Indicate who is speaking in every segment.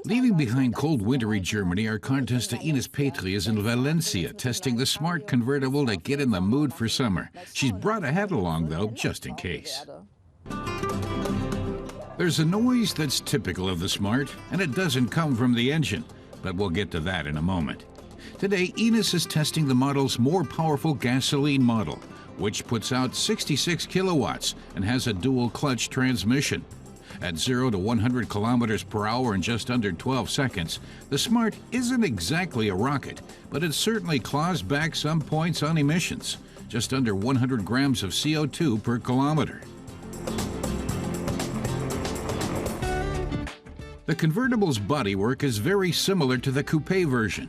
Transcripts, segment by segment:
Speaker 1: Leaving behind cold, wintry Germany, our contestant Ines Petri is in Valencia, testing the smart convertible to get in the mood for summer. She's brought a hat along, though, just in case. There's a noise that's typical of the Smart, and it doesn't come from the engine, but we'll get to that in a moment. Today, Ines is testing the model's more powerful gasoline model, which puts out 66 kilowatts and has a dual-clutch transmission. At 0 to 100 kilometers per hour in just under 12 seconds, the Smart isn't exactly a rocket, but it certainly claws back some points on emissions, just under 100 grams of CO2 per kilometer. The convertible's bodywork is very similar to the coupe version.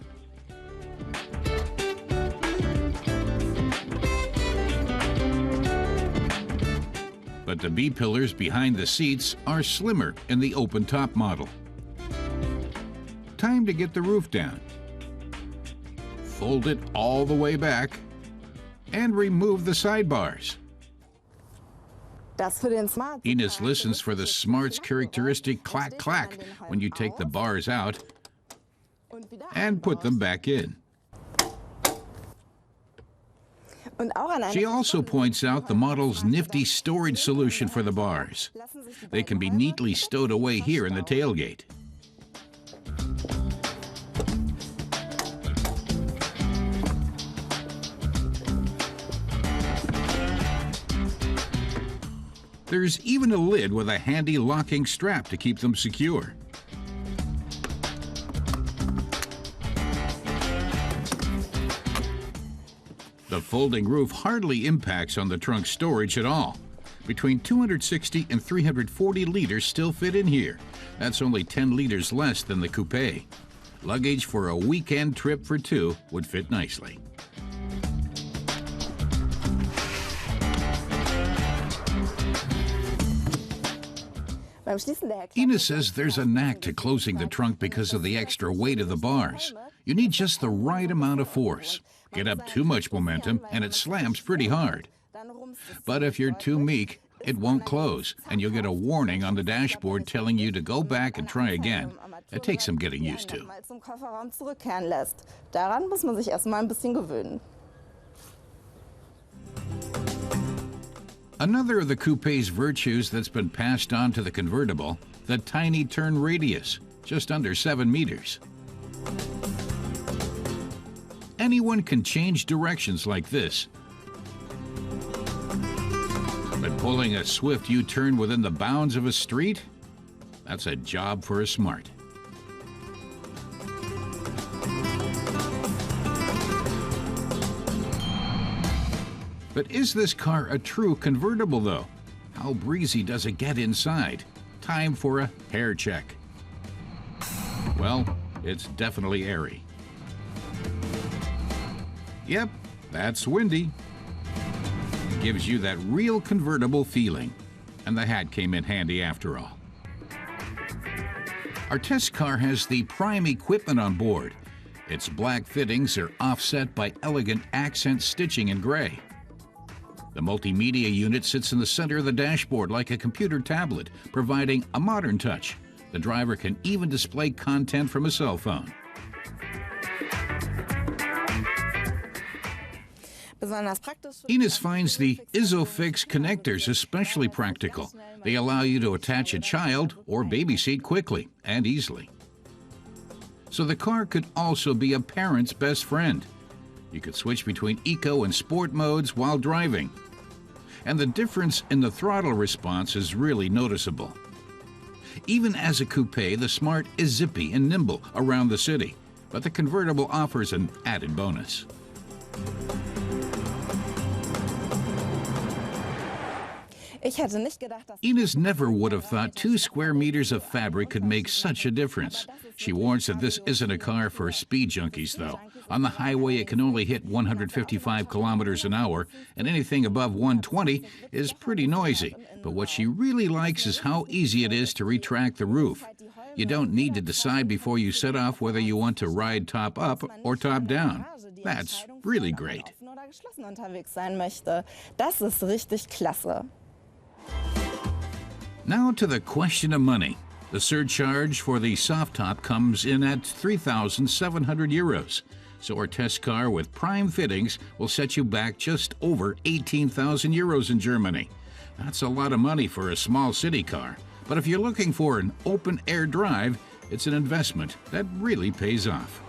Speaker 1: But the B-pillars behind the seats are slimmer in the open-top model. Time to get the roof down. Fold it all the way back and remove the sidebars. Ines listens for the Smart's characteristic clack-clack when you take the bars out and put them back in. She also points out the model's nifty storage solution for the bars. They can be neatly stowed away here in the tailgate. There's even a lid with a handy locking strap to keep them secure. The folding roof hardly impacts on the trunk storage at all. Between 260 and 340 liters still fit in here. That's only 10 liters less than the coupe. Luggage for a weekend trip for two would fit nicely. Ines says there's a knack to closing the trunk because of the extra weight of the bars. You need just the right amount of force. Get up too much momentum and it slams pretty hard. But if you're too meek, it won't close, and you'll get a warning on the dashboard telling you to go back and try again. It takes some getting used to. Another of the coupe's virtues that's been passed on to the convertible, the tiny turn radius, just under 7 meters. Anyone can change directions like this. But pulling a swift U-turn within the bounds of a street, that's a job for a Smart. But is this car a true convertible, though? How breezy does it get inside? Time for a hair check. Well, it's definitely airy. Yep, that's windy. It gives you that real convertible feeling. And the hat came in handy after all. Our test car has the prime equipment on board. Its black fittings are offset by elegant accent stitching in gray. The multimedia unit sits in the center of the dashboard like a computer tablet, providing a modern touch. The driver can even display content from a cell phone. Ines finds the ISOFIX connectors especially practical. They allow you to attach a child or baby seat quickly and easily. So the car could also be a parent's best friend. You could switch between eco and sport modes while driving. And the difference in the throttle response is really noticeable. Even as a coupe, the Smart is zippy and nimble around the city, but the convertible offers an added bonus. Ines never would have thought 2 square meters of fabric could make such a difference. She warns that this isn't a car for speed junkies, though. On the highway, it can only hit 155 kilometers an hour, and anything above 120 is pretty noisy. But what she really likes is how easy it is to retract the roof. You don't need to decide before you set off whether you want to ride top up or top down. That's really great. Now to the question of money. The surcharge for the soft top comes in at 3,700 euros. So our test car with prime fittings will set you back just over 18,000 euros in Germany. That's a lot of money for a small city car. But if you're looking for an open-air drive, it's an investment that really pays off.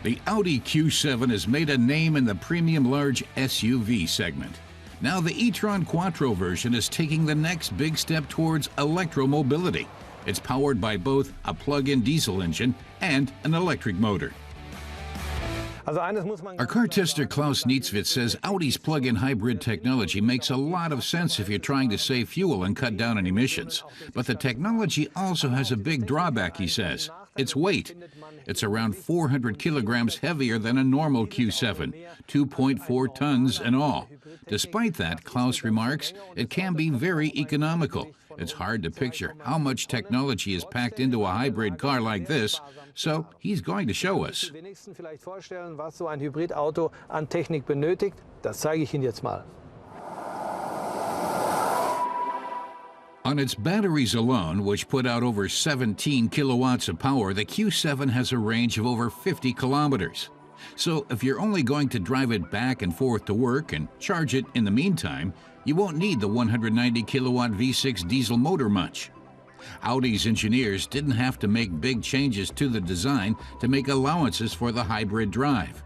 Speaker 1: The Audi Q7 has made a name in the premium large SUV segment. Now the e-tron Quattro version is taking the next big step towards electromobility. It's powered by both a plug-in diesel engine and an electric motor. Our car tester Klaus Nietzwitz says Audi's plug-in hybrid technology makes a lot of sense if you're trying to save fuel and cut down on emissions. But the technology also has a big drawback, he says. Its weight. It's around 400 kilograms heavier than a normal Q7, 2.4 tons in all. Despite that, Klaus remarks, it can be very economical. It's hard to picture how much technology is packed into a hybrid car like this, so he's going to show us. On its batteries alone, which put out over 17 kilowatts of power, the Q7 has a range of over 50 kilometers. So if you're only going to drive it back and forth to work and charge it in the meantime, you won't need the 190 kilowatt V6 diesel motor much. Audi's engineers didn't have to make big changes to the design to make allowances for the hybrid drive.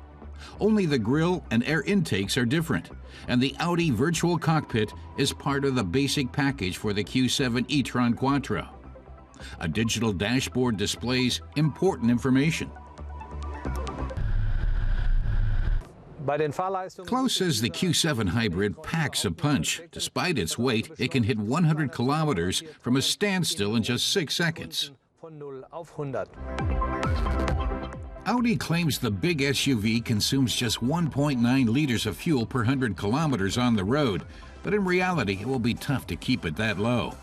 Speaker 1: Only the grille and air intakes are different, and the Audi virtual cockpit is part of the basic package for the Q7 e-tron Quattro. A digital dashboard displays important information. Klaus says the Q7 hybrid packs a punch. Despite its weight, it can hit 100 kilometers from a standstill in just 6 seconds. Audi claims the big SUV consumes just 1.9 liters of fuel per 100 kilometers on the road, but in reality, it will be tough to keep it that low.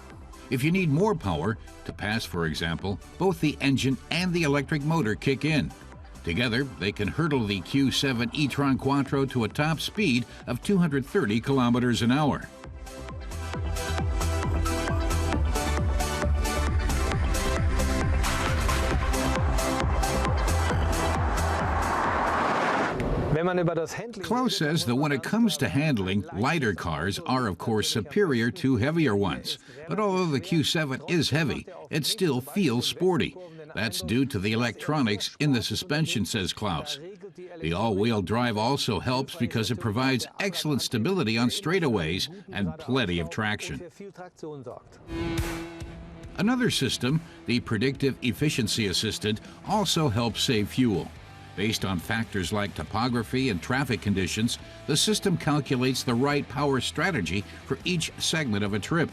Speaker 1: If you need more power, to pass, for example, both the engine and the electric motor kick in. Together, they can hurdle the Q7 e-tron Quattro to a top speed of 230 kilometers an hour. Klaus says that when it comes to handling, lighter cars are of course superior to heavier ones. But although the Q7 is heavy, it still feels sporty. That's due to the electronics in the suspension, says Klaus. The all-wheel drive also helps because it provides excellent stability on straightaways and plenty of traction. Another system, the Predictive Efficiency Assistant, also helps save fuel. Based on factors like topography and traffic conditions, the system calculates the right power strategy for each segment of a trip.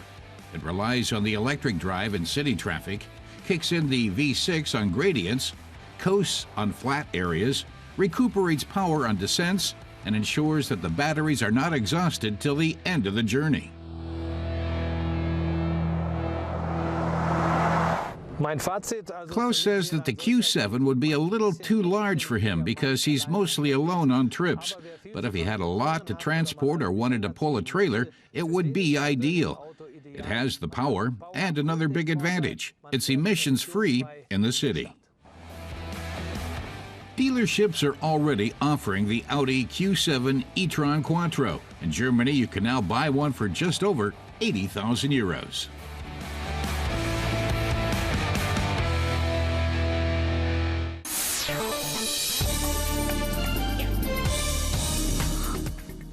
Speaker 1: It relies on the electric drive in city traffic, kicks in the V6 on gradients, coasts on flat areas, recuperates power on descents, and ensures that the batteries are not exhausted till the end of the journey. Klaus says that the Q7 would be a little too large for him because he's mostly alone on trips. But if he had a lot to transport or wanted to pull a trailer, it would be ideal. It has the power and another big advantage. It's emissions-free in the city. Dealerships are already offering the Audi Q7 e-tron Quattro. In Germany, you can now buy one for just over 80,000 euros.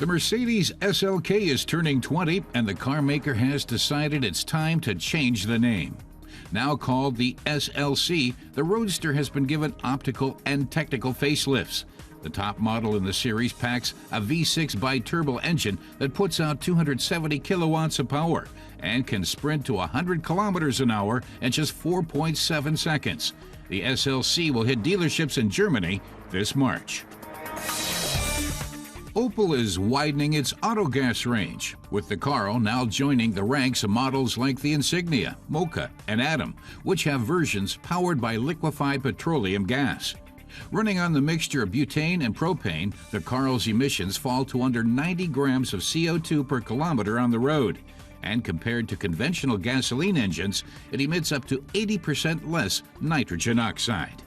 Speaker 1: The Mercedes SLK is turning 20, and the car maker has decided it's time to change the name. Now called the SLC, the Roadster has been given optical and technical facelifts. The top model in the series packs a V6 bi-turbo engine that puts out 270 kilowatts of power and can sprint to 100 kilometers an hour in just 4.7 seconds. The SLC will hit dealerships in Germany this March. Opel is widening its autogas range, with the Carl now joining the ranks of models like the Insignia, Mocha, and Atom, which have versions powered by liquefied petroleum gas. Running on the mixture of butane and propane, the car's emissions fall to under 90 grams of CO2 per kilometer on the road. And compared to conventional gasoline engines, it emits up to 80% less nitrogen oxide.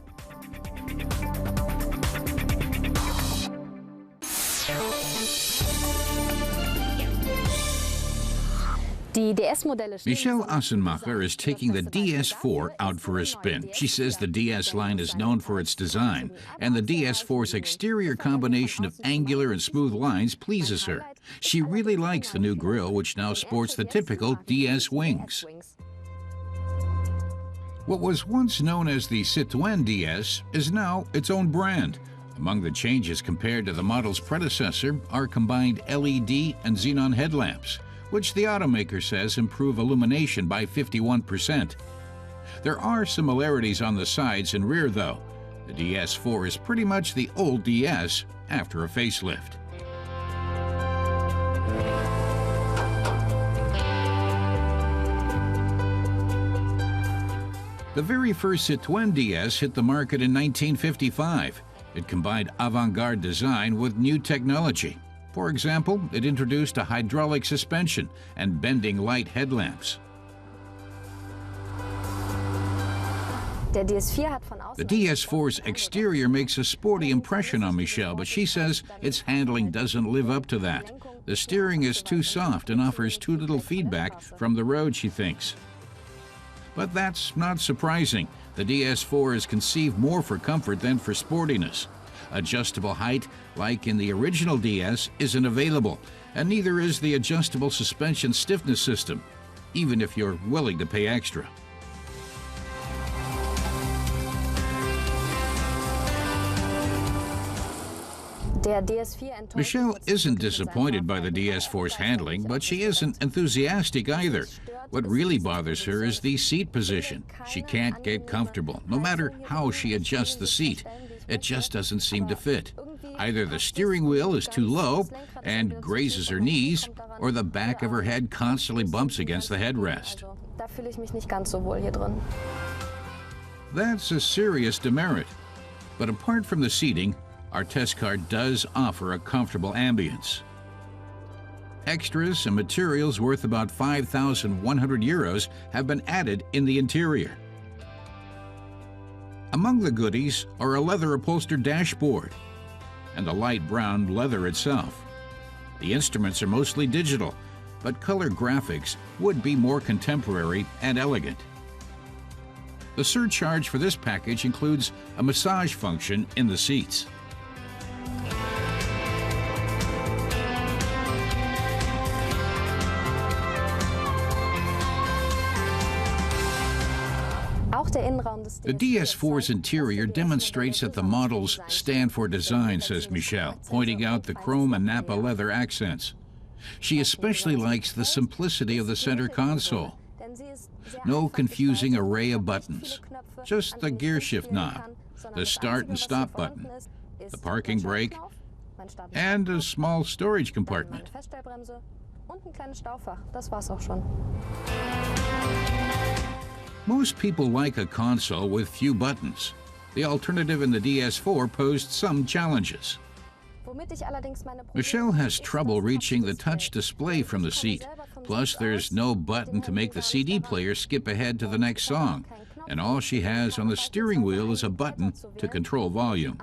Speaker 1: Michelle Assenmacher is taking the DS4 out for a spin. She says the DS line is known for its design, and the DS4's exterior combination of angular and smooth lines pleases her. She really likes the new grille, which now sports the typical DS wings. What was once known as the Citroën DS is now its own brand. Among the changes compared to the model's predecessor are combined LED and xenon headlamps, which the automaker says improve illumination by 51%. There are similarities on the sides and rear, though. The DS4 is pretty much the old DS after a facelift. The very first Citroën DS hit the market in 1955. It combined avant-garde design with new technology. For example, it introduced a hydraulic suspension and bending light headlamps. The DS4's exterior makes a sporty impression on Michelle, but she says its handling doesn't live up to that. The steering is too soft and offers too little feedback from the road, she thinks. But that's not surprising. The DS4 is conceived more for comfort than for sportiness. Adjustable height, like in the original DS, isn't available, and neither is the adjustable suspension stiffness system, even if you're willing to pay extra. Michelle isn't disappointed by the DS4's handling, but she isn't enthusiastic either. What really bothers her is the seat position. She can't get comfortable, no matter how she adjusts the seat. It just doesn't seem to fit. Either the steering wheel is too low and grazes her knees, or the back of her head constantly bumps against the headrest. That's a serious demerit. But apart from the seating, our test car does offer a comfortable ambience. Extras and materials worth about 5,100 euros have been added in the interior. Among the goodies are a leather-upholstered dashboard and the light brown leather itself. The instruments are mostly digital, but color graphics would be more contemporary and elegant. The surcharge for this package includes a massage function in the seats. The DS4's interior demonstrates that the models stand for design, says Michelle, pointing out the chrome and Napa leather accents. She especially likes the simplicity of the center console. No confusing array of buttons, just the gear shift knob, the start and stop button, the parking brake, and a small storage compartment. Most people like a console with few buttons. The alternative in the DS4 posed some challenges. Michelle has trouble reaching the touch display from the seat. Plus, there's no button to make the CD player skip ahead to the next song. And all she has on the steering wheel is a button to control volume.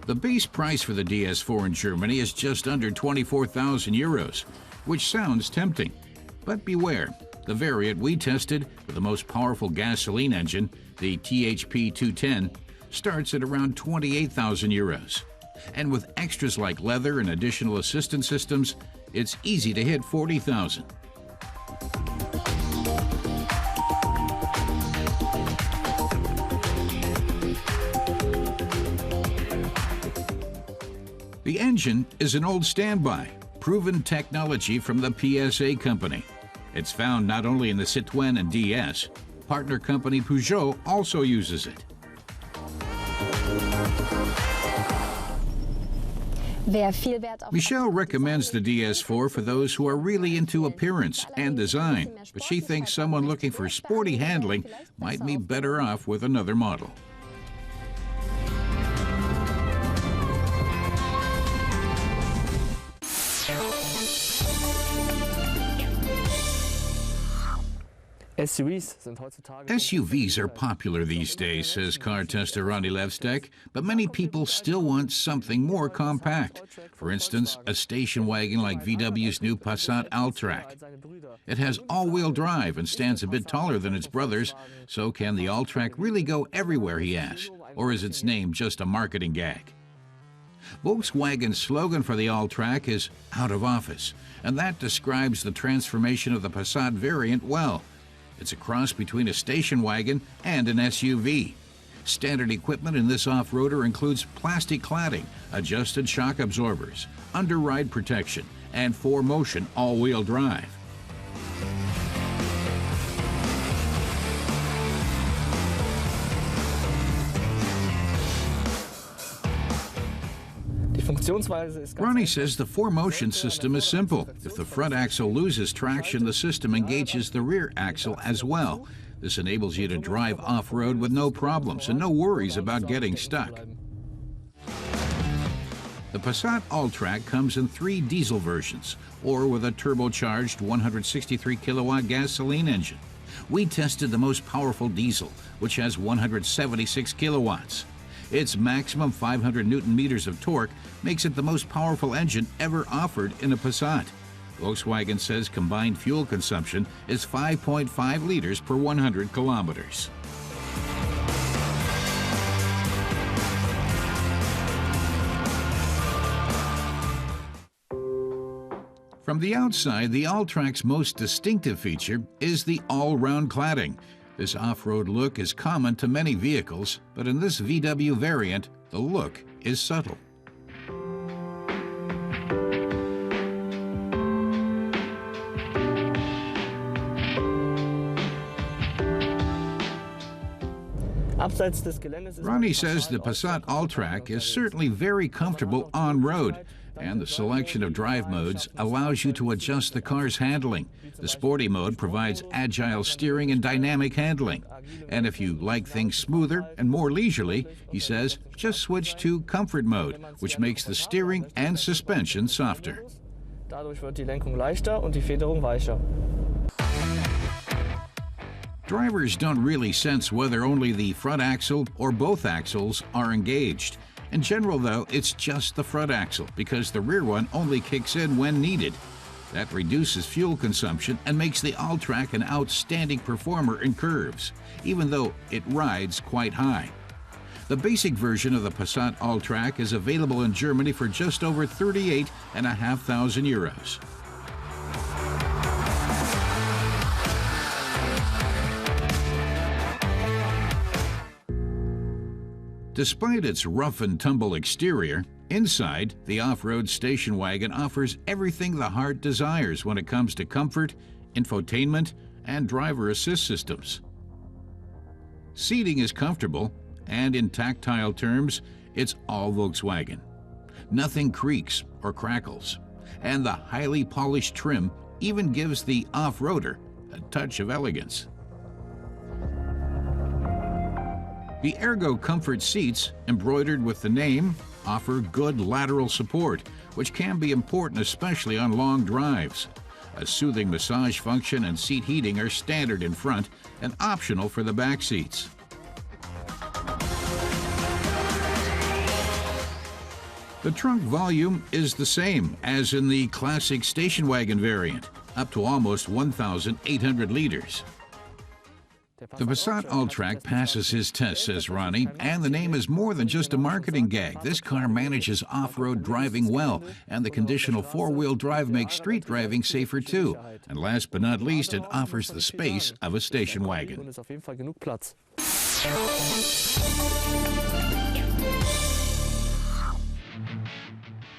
Speaker 1: The base price for the DS4 in Germany is just under 24,000 euros. Which sounds tempting. But beware, the variant we tested with the most powerful gasoline engine, the THP 210, starts at around 28,000 euros. And with extras like leather and additional assistance systems, it's easy to hit 40,000. The engine is an old standby. Proven technology from the PSA company. It's found not only in the Citroën and DS, partner company Peugeot also uses it. Michelle recommends the DS4 for those who are really into appearance and design, but she thinks someone looking for sporty handling might be better off with another model. SUVs are popular these days, says car tester Ronnie Levstek, but many people still want something more compact. For instance, a station wagon like VW's new Passat Alltrack. It has all-wheel drive and stands a bit taller than its brothers, so can the Alltrack really go everywhere, he asks, or is its name just a marketing gag? Volkswagen's slogan for the Alltrack is "out of office," and that describes the transformation of the Passat variant well. It's a cross between a station wagon and an SUV. Standard equipment in this off-roader includes plastic cladding, adjusted shock absorbers, under-ride protection, and 4Motion all-wheel drive. Ronnie says the 4Motion system is simple. If the front axle loses traction, the system engages the rear axle as well. This enables you to drive off-road with no problems and no worries about getting stuck. The Passat Alltrack comes in 3 diesel versions, or with a turbocharged 163-kilowatt gasoline engine. We tested the most powerful diesel, which has 176 kilowatts. Its maximum 500 newton-meters of torque makes it the most powerful engine ever offered in a Passat. Volkswagen says combined fuel consumption is 5.5 liters per 100 kilometers. From the outside, the Alltrack's most distinctive feature is the all-round cladding. This off-road look is common to many vehicles, but in this VW variant, the look is subtle. Ronnie says the Passat Alltrack is certainly very comfortable on-road, and the selection of drive modes allows you to adjust the car's handling. The sporty mode provides agile steering and dynamic handling. And if you like things smoother and more leisurely, he says, just switch to comfort mode, which makes the steering and suspension softer. Drivers don't really sense whether only the front axle or both axles are engaged. In general, though, it's just the front axle, because the rear one only kicks in when needed. That reduces fuel consumption and makes the Alltrack an outstanding performer in curves, even though it rides quite high. The basic version of the Passat Alltrack is available in Germany for just over 38,500 euros. Despite its rough and tumble exterior, inside, the off-road station wagon offers everything the heart desires when it comes to comfort, infotainment, and driver assist systems. Seating is comfortable, and in tactile terms, it's all Volkswagen. Nothing creaks or crackles, and the highly polished trim even gives the off-roader a touch of elegance. The Ergo Comfort seats, embroidered with the name, offer good lateral support, which can be important especially on long drives. A soothing massage function and seat heating are standard in front and optional for the back seats. The trunk volume is the same as in the classic station wagon variant, up to almost 1,800 liters. The Passat Alltrack passes his test, says Ronnie, and the name is more than just a marketing gag. This car manages off-road driving well, and the conditional four-wheel drive makes street driving safer too. And last but not least, it offers the space of a station wagon.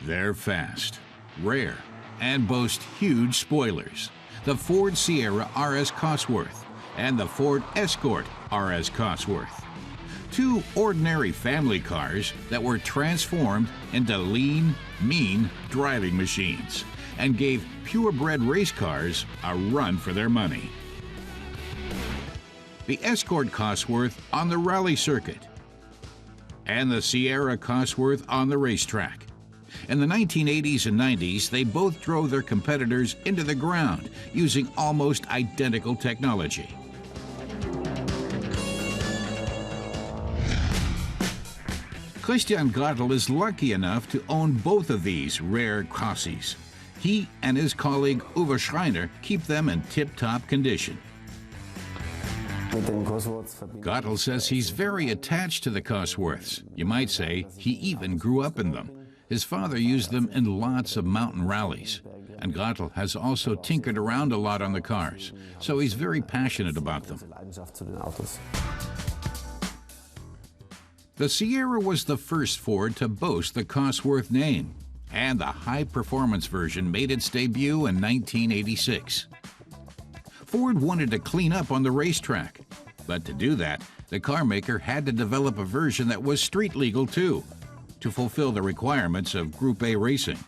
Speaker 1: They're fast, rare, and boast huge spoilers. The Ford Sierra RS Cosworth and the Ford Escort RS Cosworth. Two ordinary family cars that were transformed into lean, mean driving machines and gave purebred race cars a run for their money. The Escort Cosworth on the rally circuit, and the Sierra Cosworth on the racetrack. In the 1980s and 90s, they both drove their competitors into the ground using almost identical technology. Christian Gottel is lucky enough to own both of these rare Crosses. He and his colleague Uwe Schreiner keep them in tip-top condition. Gottel says he's very attached to the Cosworths. You might say he even grew up in them. His father used them in lots of mountain rallies. And Gottel has also tinkered around a lot on the cars, so he's very passionate about them. The Sierra was the first Ford to boast the Cosworth name, and the high-performance version made its debut in 1986. Ford wanted to clean up on the racetrack, but to do that, the car maker had to develop a version that was street legal too, to fulfill the requirements of Group A racing.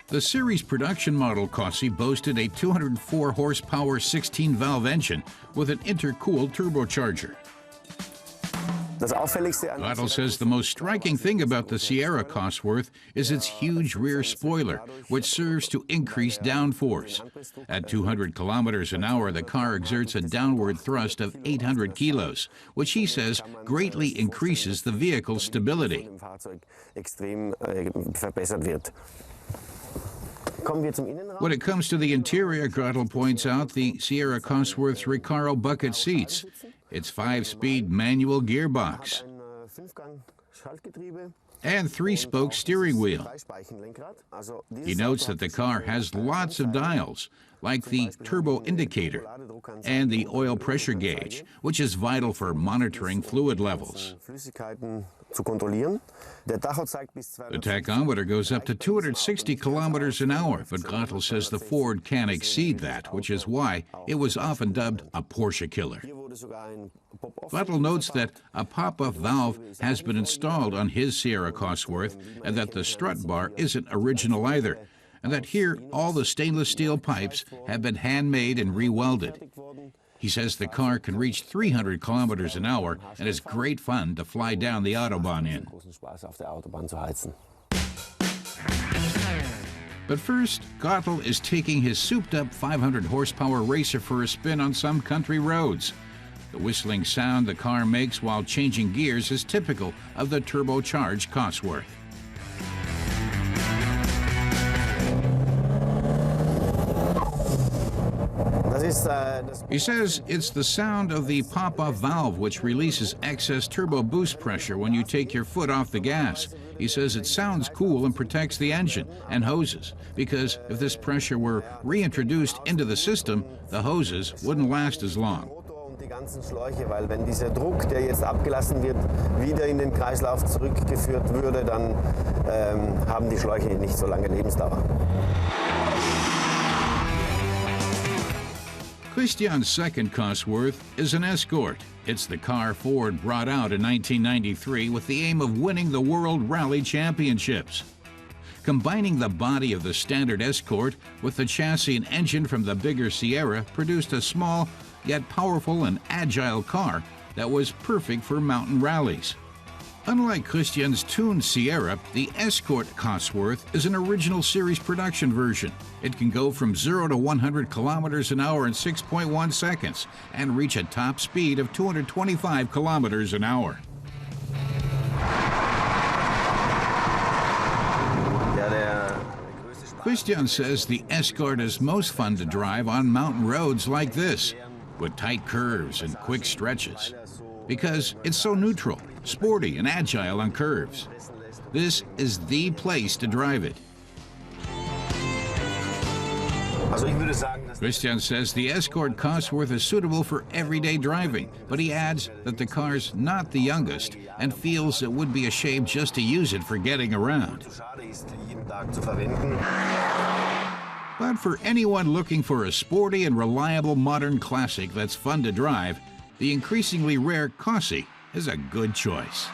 Speaker 1: The series production model Cossi boasted a 204 horsepower 16-valve engine with an intercooled turbocharger. Gottel says the most striking thing about the Sierra Cosworth is its huge rear spoiler, which serves to increase downforce. At 200 kilometers an hour, the car exerts a downward thrust of 800 kilos, which he says greatly increases the vehicle's stability. When it comes to the interior, Gottel points out the Sierra Cosworth's Recaro bucket seats, its 5-speed manual gearbox, and 3-spoke steering wheel. He notes that the car has lots of dials, like the turbo indicator and the oil pressure gauge, which is vital for monitoring fluid levels. The tachometer goes up to 260 kilometers an hour, but Gottel says the Ford can exceed that, which is why it was often dubbed a Porsche killer. Gottel notes that a pop-up valve has been installed on his Sierra Cosworth and that the strut bar isn't original either, and that here all the stainless steel pipes have been handmade and re-welded. He says the car can reach 300 kilometers an hour and is great fun to fly down the Autobahn in. But first, Gottel is taking his souped-up 500 horsepower racer for a spin on some country roads. The whistling sound the car makes while changing gears is typical of the turbocharged Cosworth. He says it's the sound of the pop-off valve which releases excess turbo boost pressure when you take your foot off the gas. He says it sounds cool and protects the engine and hoses, because if this pressure were reintroduced into the system, the hoses wouldn't last as long.
Speaker 2: Die ganzen Schläuche, weil wenn dieser Druck, der jetzt abgelassen wird, wieder in den Kreislauf zurückgeführt würde, dann haben die Schläuche nicht so lange Lebensdauer.
Speaker 1: Christian's second Cosworth is an Escort. It's the car Ford brought out in 1993 with the aim of winning the World Rally Championships. Combining the body of the standard Escort with the chassis and engine from the bigger Sierra produced a small yet powerful and agile car that was perfect for mountain rallies. Unlike Christian's tuned Sierra, the Escort Cosworth is an original series production version. It can go from 0 to 100 kilometers an hour in 6.1 seconds and reach a top speed of 225 kilometers an hour. Christian says the Escort is most fun to drive on mountain roads like this, with tight curves and quick stretches, because it's so neutral, sporty, and agile on curves. This is the place to drive it. Christian says the Escort Cosworth is suitable for everyday driving, but he adds that the car's not the youngest and feels it would be a shame just to use it for getting around. But for anyone looking for a sporty and reliable modern classic that's fun to drive, the increasingly rare Cossi is a good choice.